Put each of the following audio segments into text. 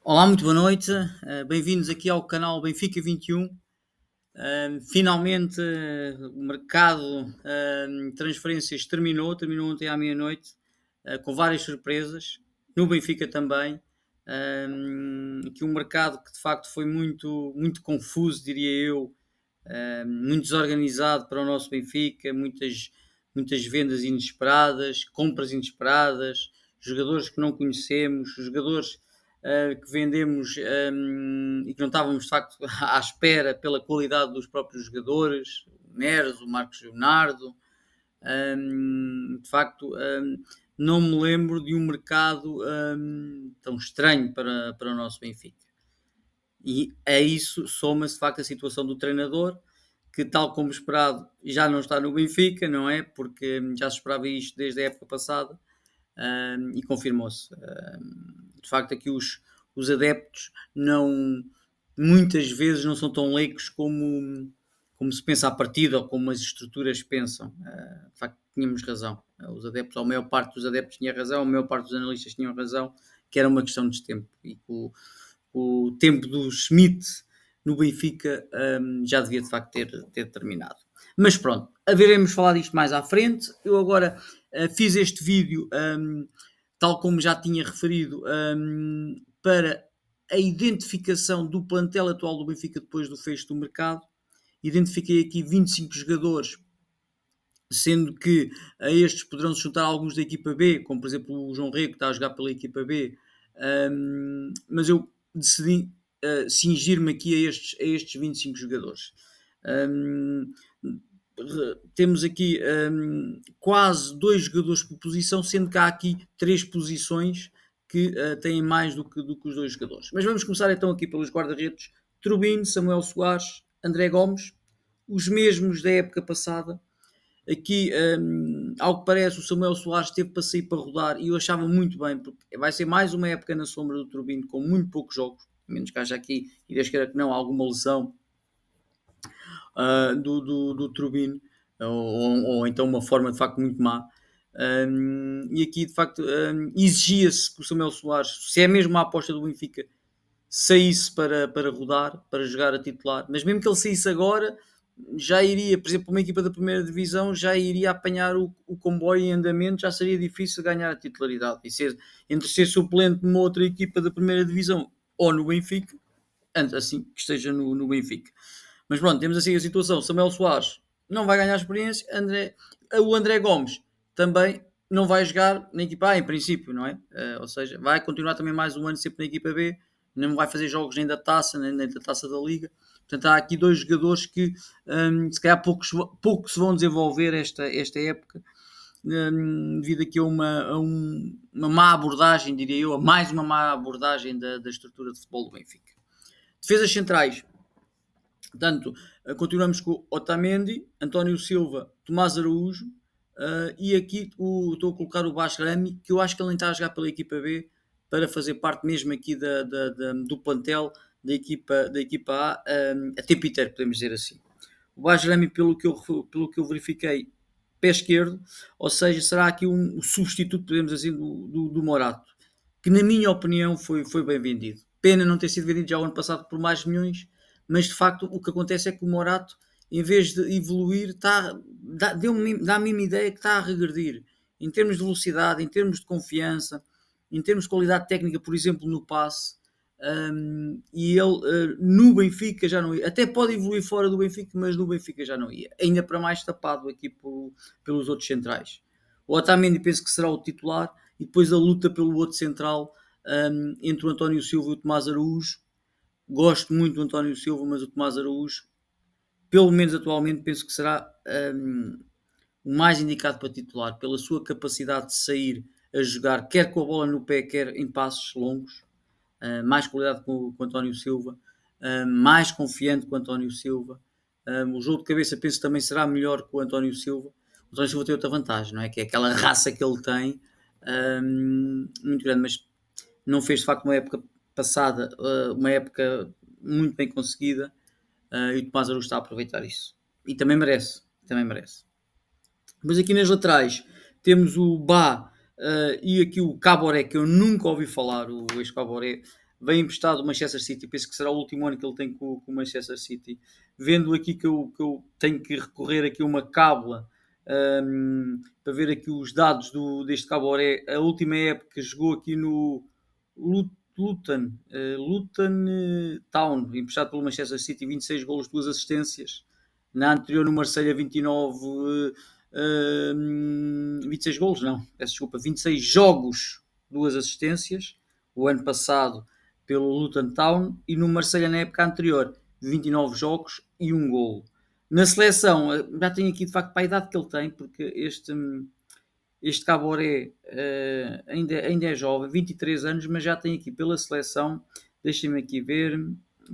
Olá, muito boa noite. Bem-vindos aqui ao canal Benfica 21. Finalmente o mercado de transferências terminou ontem à meia-noite, com várias surpresas, no Benfica também. Aqui um mercado que de facto foi muito confuso, diria eu, muito desorganizado para o nosso Benfica, muitas vendas inesperadas, compras inesperadas, jogadores que não conhecemos, jogadores que vendemos e que não estávamos de facto à espera pela qualidade dos próprios jogadores, o Neres, o Marcos Leonardo. De facto, não me lembro de um mercado tão estranho para o nosso Benfica. E a isso soma-se de facto a situação do treinador, que tal como esperado já não está no Benfica, não é? Porque já se esperava isto desde a época passada, e confirmou-se. De facto, aqui os adeptos não muitas vezes não são tão leigos como se pensa à partida ou como as estruturas pensam. De facto, tínhamos razão. Os adeptos, a maior parte dos adeptos tinha razão, a maior parte dos analistas tinham razão, que era uma questão de tempo. E que o tempo do Schmidt no Benfica já devia de facto ter terminado. Mas pronto, haveremos falar disto mais à frente. Eu agora fiz este vídeo, tal como já tinha referido, para a identificação do plantel atual do Benfica depois do fecho do mercado. Identifiquei aqui 25 jogadores, sendo que a estes poderão se juntar alguns da equipa B, como por exemplo o João Rego, que está a jogar pela equipa B, mas eu decidi cingir-me aqui a estes 25 jogadores. Temos aqui quase 2 jogadores por posição, sendo que há aqui 3 posições que têm mais do que os 2 jogadores. Mas vamos começar então aqui pelos guarda-redes: Trubin, Samuel Soares, André Gomes, os mesmos da época passada. Aqui, ao que parece, o Samuel Soares teve para sair para rodar e eu achava muito bem, porque vai ser mais uma época na sombra do Turbino, com muito poucos jogos, a menos que haja aqui, e Deus queira que não, alguma lesão do Turbino, ou então uma forma de facto muito má. E aqui, de facto, exigia-se que o Samuel Soares, se é mesmo a aposta do Benfica, saísse para rodar, para jogar a titular, mas mesmo que ele saísse agora, já iria, por exemplo, uma equipa da primeira divisão já iria apanhar o comboio em andamento, já seria difícil ganhar a titularidade e entre ser suplente numa outra equipa da primeira divisão ou no Benfica, assim que esteja no Benfica. Mas pronto, temos assim a situação: Samuel Soares não vai ganhar experiência, o André Gomes também não vai jogar na equipa A, em princípio, não é? Ou seja, vai continuar também mais um ano sempre na equipa B, não vai fazer jogos nem da Taça, nem da Taça da Liga. Portanto, há aqui 2 jogadores que se calhar pouco se vão desenvolver esta época, devido aqui a uma má abordagem, diria eu, a mais uma má abordagem da estrutura de futebol do Benfica. Defesas centrais: portanto, continuamos com Otamendi, António Silva, Tomás Araújo, e aqui estou a colocar o Basrami, que eu acho que ele nem está a jogar pela equipa B, para fazer parte mesmo aqui do plantel da equipa A, até Peter, podemos dizer assim. O Basrami, pelo que eu verifiquei, pé esquerdo, ou seja, será aqui um substituto, podemos dizer, do Morato, que na minha opinião foi bem vendido. Pena não ter sido vendido já o ano passado por mais milhões, mas de facto o que acontece é que o Morato, em vez de evoluir, dá-me a mesma ideia que está a regredir, em termos de velocidade, em termos de confiança, em termos de qualidade técnica, por exemplo, no passe. E ele no Benfica já não ia, até pode evoluir fora do Benfica, mas no Benfica já não ia, ainda para mais tapado aqui pelos outros centrais. O Otamendi penso que será o titular, e depois a luta pelo outro central, entre o António Silva e o Tomás Araújo. Gosto muito do António Silva, mas o Tomás Araújo, pelo menos atualmente, penso que será o mais indicado para titular, pela sua capacidade de sair a jogar, quer com a bola no pé, quer em passos longos. Mais qualidade com o António Silva, mais confiante com o António Silva. O jogo de cabeça penso que também será melhor com o António Silva. O António Silva tem outra vantagem, não é? Que é aquela raça que ele tem, muito grande, mas não fez de facto uma época passada, uma época muito bem conseguida, e o Tomás Araújo está a aproveitar isso. E também merece, Mas aqui nas laterais temos o Bá, e aqui o Caboré, que eu nunca ouvi falar, o ex-Caboré, vem emprestado do Manchester City, penso que será o último ano que ele tem com o Manchester City. Vendo aqui que eu tenho que recorrer aqui a uma cábula, para ver aqui os dados deste Caboré, a última época que jogou aqui no Luton Town, emprestado pelo Manchester City, 26 golos, 2 assistências. Na anterior, no Marselha, 29, 26 golos, não, peço desculpa, 26 jogos, 2 assistências. O ano passado, pelo Luton Town, e no Marselha, na época anterior, 29 jogos e 1 golo. Na seleção, já tenho aqui de facto para a idade que ele tem, porque este Caboré ainda é jovem, 23 anos, mas já tem aqui pela seleção, deixem-me aqui ver,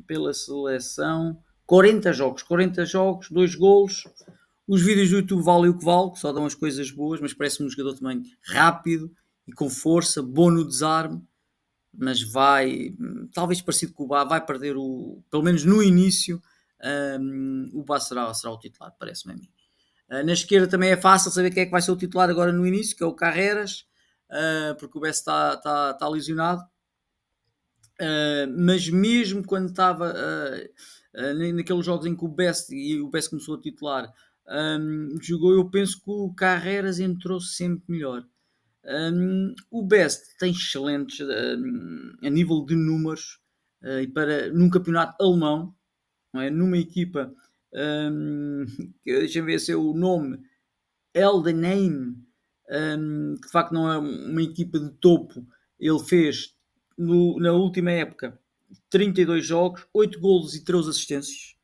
pela seleção, 40 jogos, 2 golos. Os vídeos do YouTube valem o que vale, que só dão as coisas boas, mas parece-me um jogador também rápido e com força, bom no desarme, mas vai, talvez parecido com o Bá, vai perder pelo menos no início, o Bá será o titular, parece-me a mim. Na esquerda também é fácil saber quem é que vai ser o titular agora no início, que é o Carreras, porque o Bess está lesionado. Mas mesmo quando estava naqueles jogos em que o Bess começou a titular, jogou, eu penso que o Carreras entrou sempre melhor. O Best tem excelentes a nível de números e num campeonato alemão, não é? Numa equipa deixa-me ver se é o nome Eldenheim, que de facto não é uma equipa de topo. Ele fez na última época 32 jogos, 8 golos e 13 assistências.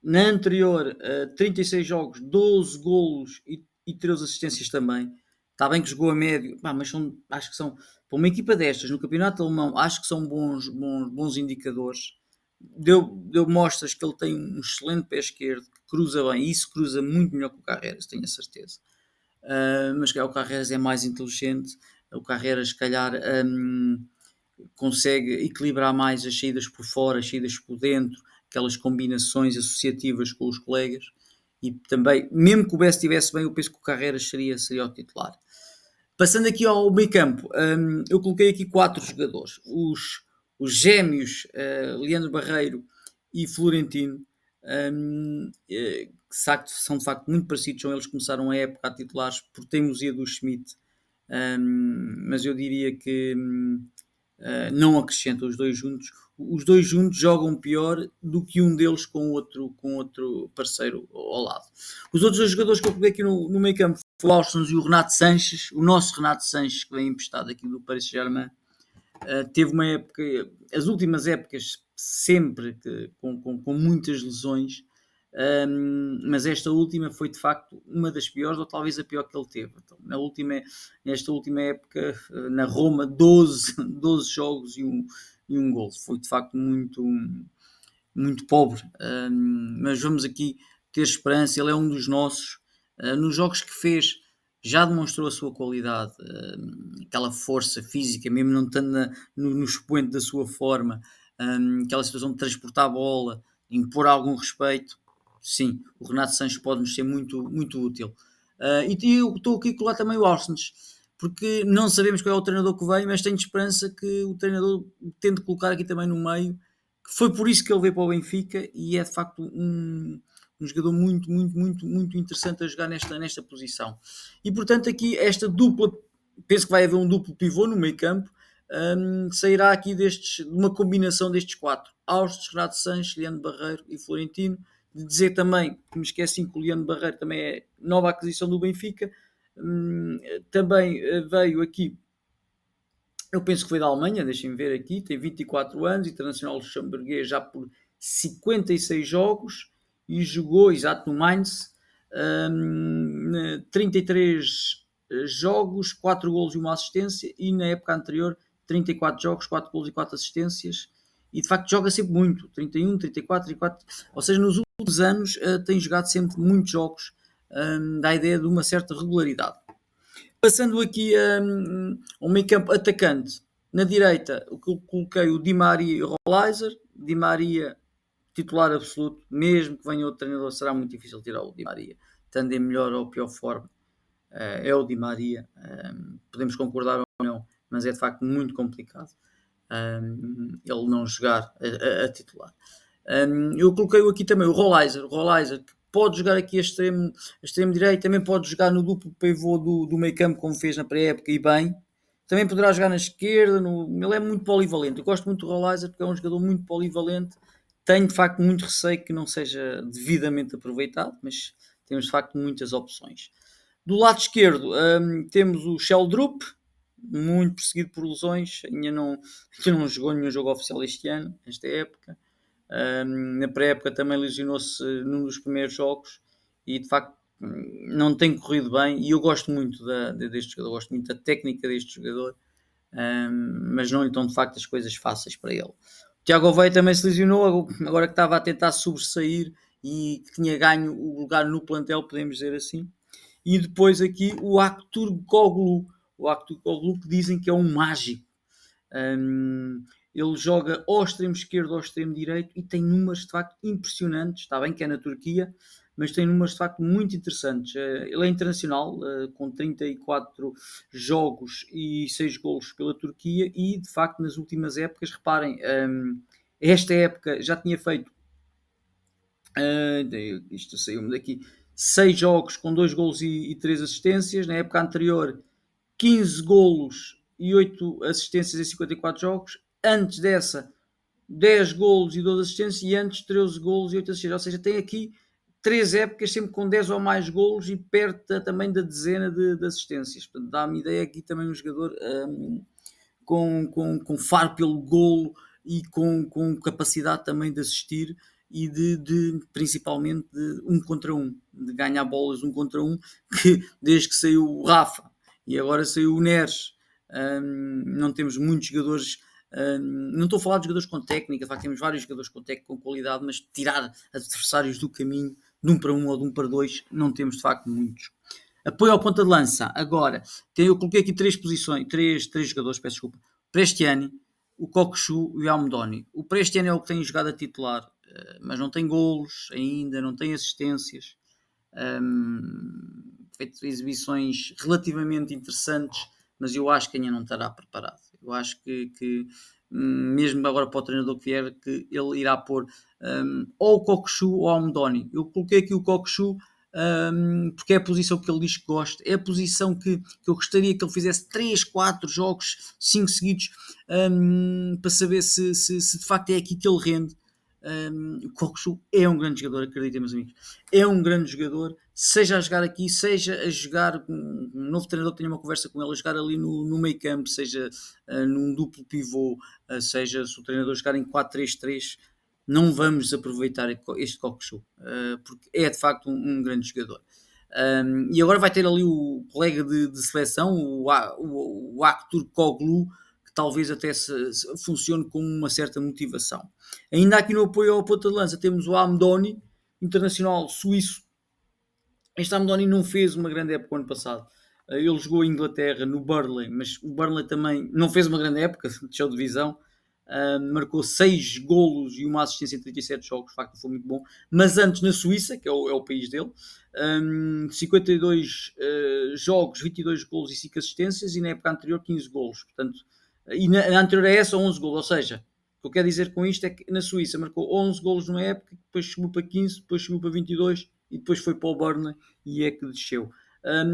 Na anterior, 36 jogos, 12 golos e 13 assistências também. Está bem que jogou a médio, mas acho que são, para uma equipa destas, no campeonato alemão, acho que são bons indicadores. Deu mostras que ele tem um excelente pé esquerdo, que cruza bem, e isso cruza muito melhor que o Carreras, tenho a certeza. Mas que o Carreras é mais inteligente, o Carreras, se calhar, consegue equilibrar mais as saídas por fora, as saídas por dentro, aquelas combinações associativas com os colegas. E também, mesmo que o Bess estivesse bem, eu penso que o Carreras seria o titular. Passando aqui ao meio campo, eu coloquei aqui 4 jogadores. Os gêmeos, Leandro Barreiro e Florentino, que são de facto muito parecidos. São eles que começaram a época a titulares por teimosia do Schmidt. Mas eu diria que não acrescentam os dois juntos. Os dois juntos jogam pior do que um deles com outro parceiro ao lado. Os outros dois jogadores que eu coloquei aqui no meio campo foi o Austin e o Renato Sanches, o nosso Renato Sanches, que vem emprestado aqui do Paris Saint-Germain. Teve uma época, as últimas épocas, sempre com muitas lesões, mas esta última foi de facto uma das piores, ou talvez a pior que ele teve. Então, nesta última época, na Roma, 12 jogos e um gol. Foi de facto muito, muito pobre, mas vamos aqui ter esperança. Ele é um dos nossos. Nos jogos que fez, já demonstrou a sua qualidade, aquela força física, mesmo não estando no expoente da sua forma, aquela situação de transportar a bola, impor algum respeito. Sim, o Renato Sanches pode-nos ser muito, muito útil. E eu estou aqui a colar também o Arsens, porque não sabemos qual é o treinador que vem, mas tenho esperança que o treinador tente colocar aqui também no meio, que foi por isso que ele veio para o Benfica, e é de facto um jogador muito, muito, muito, muito interessante a jogar nesta posição. E portanto aqui esta dupla, penso que vai haver um duplo pivô no meio campo, sairá aqui de uma combinação destes 4: Austin, Renato Sanches, Leandro Barreiro e Florentino. De dizer também, que me esqueci, que o Leandro Barreiro também é nova aquisição do Benfica. Também veio aqui, eu penso que foi da Alemanha, deixem-me ver aqui, tem 24 anos, internacional luxemburguês já por 56 jogos, e jogou, exato, no Mainz, 33 jogos, 4 golos e uma assistência, e na época anterior 34 jogos, 4 golos e 4 assistências, e de facto joga sempre muito, 31, 34, 34, ou seja, nos últimos anos tem jogado sempre muitos jogos, dá a ideia de uma certa regularidade. Passando aqui ao meio campo atacante, na direita eu coloquei o Di Maria e o Rolaiser. Di Maria titular absoluto, mesmo que venha outro treinador será muito difícil tirar o Di Maria, estando em melhor ou pior forma. É o Di Maria, podemos concordar ou não, mas é de facto muito complicado. ele não jogar a titular. Eu coloquei aqui também o Rollizer, que pode jogar aqui a extremo direito, também pode jogar no duplo pivô do meio campo, como fez na pré-época, e bem. Também poderá jogar na esquerda, ele é muito polivalente. Eu gosto muito do Rollizer porque é um jogador muito polivalente. Tenho de facto muito receio que não seja devidamente aproveitado, mas temos de facto muitas opções. Do lado esquerdo temos o Sheldrup, muito perseguido por lesões, ainda não jogou nenhum jogo oficial este ano, esta época. Na pré-época também lesionou-se num dos primeiros jogos e de facto não tem corrido bem, e eu gosto muito deste jogador, gosto muito da técnica deste jogador, mas não lhe estão de facto as coisas fáceis para ele. O Tiago Veia também se lesionou, agora que estava a tentar sobressair e que tinha ganho o lugar no plantel, podemos dizer assim. E depois aqui o Aktürkoğlu, que dizem que é um mágico. Ele joga ao extremo esquerdo, ao extremo direito e tem números de facto impressionantes. Está bem que é na Turquia, mas tem números de facto muito interessantes. Ele é internacional, com 34 jogos e 6 golos pela Turquia, e de facto nas últimas épocas, reparem, esta época já tinha feito, isto saiu-me daqui, 6 jogos com 2 golos e 3 assistências. Na época anterior, 15 golos e 8 assistências em 54 jogos. Antes dessa, 10 golos e 12 assistências, e antes 13 golos e 8 assistências. Ou seja, tem aqui 3 épocas sempre com 10 ou mais golos e perto também da dezena de assistências. Portanto, dá-me ideia aqui também um jogador com faro pelo golo e com capacidade também de assistir e principalmente de 1 contra 1, de ganhar bolas 1 contra 1, que desde que saiu o Rafa e agora saiu o Neres, não temos muitos jogadores. Não estou a falar de jogadores com técnica, de facto, temos vários jogadores com técnica, com qualidade, mas tirar adversários do caminho de 1 para 1 ou de 1 para 2, não temos de facto muitos. Apoio ao ponta de lança. Agora, eu coloquei aqui 3 posições, 3 jogadores, peço desculpa. Prestiani, o Kokshu e o Almodoni. O Prestiani é o que tem jogado a titular, mas não tem golos ainda, não tem assistências. Feito exibições relativamente interessantes, mas eu acho que ainda não estará preparado. Eu acho que mesmo agora para o treinador que vier, que ele irá pôr ou o Kokshu ou o Almodoni. Eu coloquei aqui o Kokshu porque é a posição que ele diz que gosta, é a posição que eu gostaria que ele fizesse 3, 4 jogos, 5 seguidos, para saber se de facto é aqui que ele rende. O Kokshu é um grande jogador, acreditem, meus amigos, é um grande jogador, seja a jogar aqui, seja a jogar um novo treinador que tenha uma conversa com ele, a jogar ali no meio campo, seja num duplo pivô, seja se o treinador jogar em 4-3-3, não vamos aproveitar este Kokshu, porque é de facto um grande jogador. E agora vai ter ali o colega de seleção, o Aktürkoğlu, que talvez até funcione com uma certa motivação. Ainda aqui no apoio ao ponta de lança temos o Amdoni, internacional suíço. Este Amdoni não fez uma grande época o ano passado. Ele jogou em Inglaterra no Burnley, mas o Burnley também não fez uma grande época, deixou de divisão. Marcou 6 golos e uma assistência em 37 jogos, de facto foi muito bom. Mas antes na Suíça, que é o país dele, 52 jogos, 22 golos e 5 assistências, e na época anterior 15 golos. Portanto, e na anterior a essa 11 golos, ou seja, o que eu quero dizer com isto é que na Suíça marcou 11 golos numa época, depois chegou para 15, depois chegou para 22 e depois foi para o Burnley e é que desceu.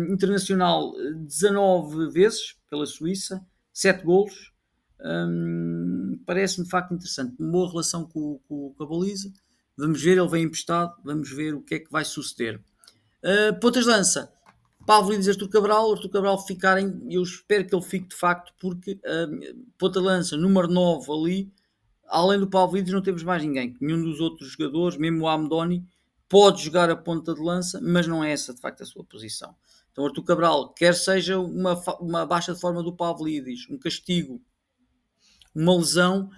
Internacional 19 vezes pela Suíça, 7 golos. Parece-me de facto interessante, uma boa relação com a baliza. Vamos ver, ele vem emprestado, vamos ver o que é que vai suceder. Pontas de lança, Pavlidis e Artur Cabral ficarem, eu espero que ele fique de facto, porque ponta de lança número 9 ali, além do Pavlidis não temos mais ninguém, nenhum dos outros jogadores, mesmo o Amdoni pode jogar a ponta de lança, mas não é essa de facto a sua posição. Então Artur Cabral, quer seja uma baixa de forma do Pavlidis, um castigo, uma lesão,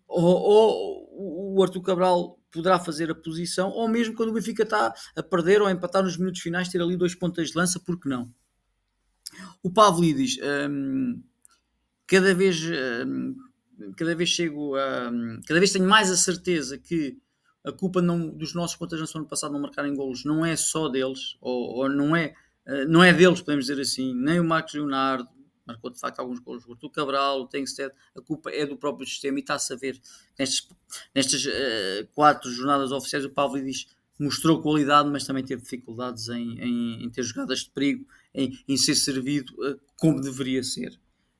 ou o Artur Cabral poderá fazer a posição, ou mesmo quando o Benfica está a perder ou a empatar nos minutos finais, ter ali 2 pontas de lança, porque não? O Pavlidis, cada vez tenho mais a certeza que a culpa dos nossos pontas de lança no ano passado não marcarem golos não é só deles, ou não é deles, podemos dizer assim, nem o Marcos Leonardo, marcou de facto alguns gols. O Cabral, o Tengsted, a culpa é do próprio sistema e está-se a ver nestas 4 jornadas oficiais. O Pavlidis mostrou qualidade, mas também teve dificuldades em ter jogadas de perigo, em ser servido como deveria ser.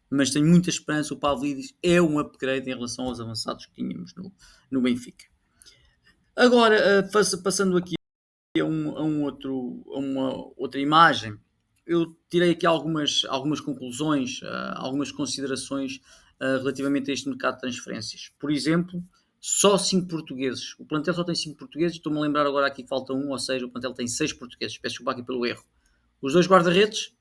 Mas tenho muita esperança. O Pavlidis é um upgrade em relação aos avançados que tínhamos no Benfica. Agora, passando aqui a uma outra imagem, eu tirei aqui algumas conclusões, algumas considerações relativamente a este mercado de transferências. Por exemplo, só 5 portugueses. O plantel só tem 5 portugueses. Estou-me a lembrar agora aqui que falta um, ou seja, o plantel tem 6 portugueses. Peço desculpa aqui pelo erro. Os 2 guarda-redes,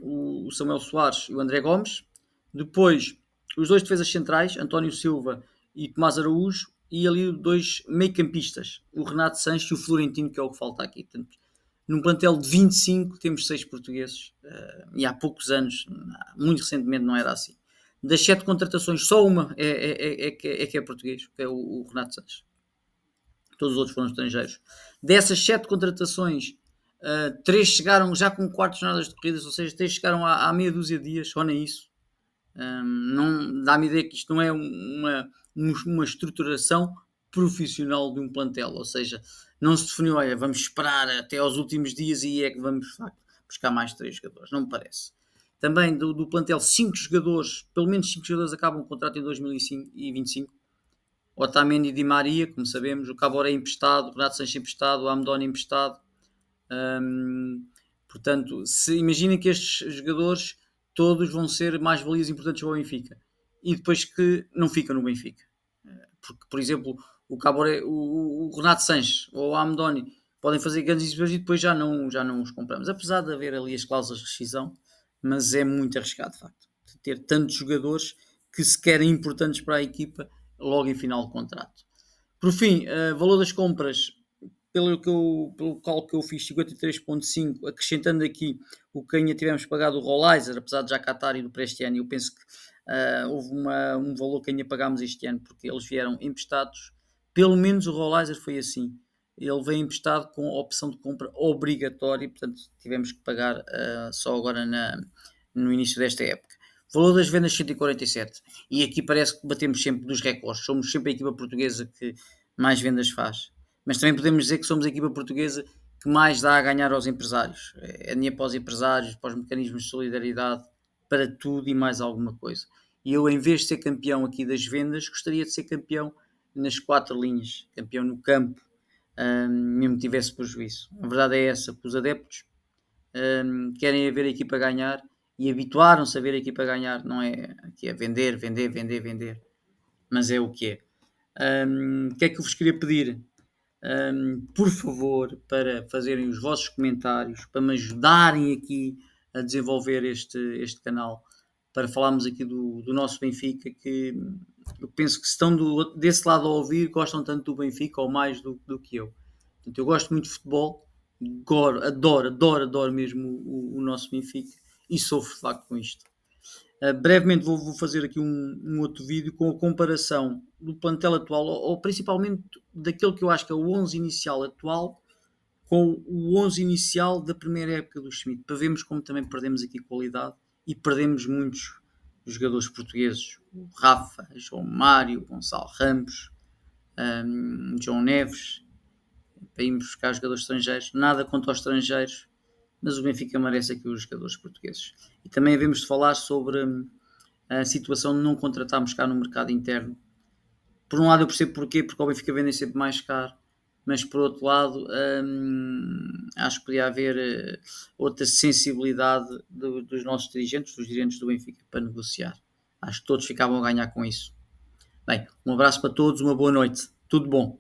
o Samuel Soares e o André Gomes. Depois, os 2 defesas centrais, António Silva e Tomás Araújo. E ali 2 meio-campistas, o Renato Sanches e o Florentino, que é o que falta aqui. Portanto, num plantel de 25 temos 6 portugueses, e há poucos anos, muito recentemente, não era assim. Das 7 contratações, só uma que é português, que é o Renato Sanches. Todos os outros foram estrangeiros. Dessas 7 contratações, 3 chegaram já com 4 jornadas de corridas, ou seja, 3 chegaram há meia dúzia de dias, só nem isso. Não dá-me ideia que isto não é uma estruturação profissional de um plantel, ou seja, não se definiu, olha, vamos esperar até aos últimos dias e é que vamos de facto buscar mais 3 jogadores, não me parece. Também do plantel, 5 jogadores, pelo menos 5 jogadores acabam o contrato em 2025. Otamendi e Di Maria, como sabemos, o Caboré emprestado, o Renato Sanches emprestado, o Amdoni emprestado. Portanto, imaginem que estes jogadores todos vão ser mais-valias importantes para o Benfica e depois que não ficam no Benfica. Porque, por exemplo, o Caboré, o Renato Sanches ou o Amdoni podem fazer grandes exibições e depois já não os compramos. Apesar de haver ali as cláusulas de rescisão, mas é muito arriscado, de facto, de ter tantos jogadores que se querem importantes para a equipa logo em final de contrato. Por fim, valor das compras, pelo cálculo que eu fiz, 53,5, acrescentando aqui o que ainda tivemos pagado o Rollizer, apesar de já cá estar ido para este ano, eu penso que houve um valor que ainda pagámos este ano, porque eles vieram emprestados. Pelo menos o Rollizer foi assim. Ele veio emprestado com a opção de compra obrigatória, portanto tivemos que pagar só agora no início desta época. Valor das vendas 147. E aqui parece que batemos sempre dos recordes. Somos sempre a equipa portuguesa que mais vendas faz. Mas também podemos dizer que somos a equipa portuguesa que mais dá a ganhar aos empresários. É dinheiro para os empresários, para os mecanismos de solidariedade, para tudo e mais alguma coisa. E eu, em vez de ser campeão aqui das vendas, gostaria de ser campeão nas 4 linhas. Campeão no campo, mesmo que tivesse prejuízo. A verdade é essa, que os adeptos querem ver a equipa ganhar e habituaram-se a ver a equipa ganhar. Não é que é vender, mas é o que é. O que é que eu vos queria pedir? Por favor, para fazerem os vossos comentários, para me ajudarem aqui a desenvolver este canal, para falarmos aqui do nosso Benfica, que eu penso que se estão desse lado a ouvir, gostam tanto do Benfica ou mais do que eu. Portanto, eu gosto muito de futebol, adoro mesmo o nosso Benfica e sofro de facto com isto. Brevemente vou fazer aqui um outro vídeo com a comparação do plantel atual, ou principalmente daquele que eu acho que é o 11 inicial atual com o 11 inicial da primeira época do Schmidt, para vermos como também perdemos aqui qualidade e perdemos muitos jogadores portugueses. O Rafa, João Mário, Gonçalo Ramos, João Neves, para irmos buscar jogadores estrangeiros. Nada contra os estrangeiros, mas o Benfica merece aqui os jogadores portugueses. E também havemos de falar sobre a situação de não contratarmos cá no mercado interno. Por um lado eu percebo porquê, porque o Benfica vende sempre mais caro, mas por outro lado acho que podia haver outra sensibilidade dos nossos dirigentes, dos dirigentes do Benfica, para negociar. Acho que todos ficavam a ganhar com isso. Bem, um abraço para todos, uma boa noite, tudo bom.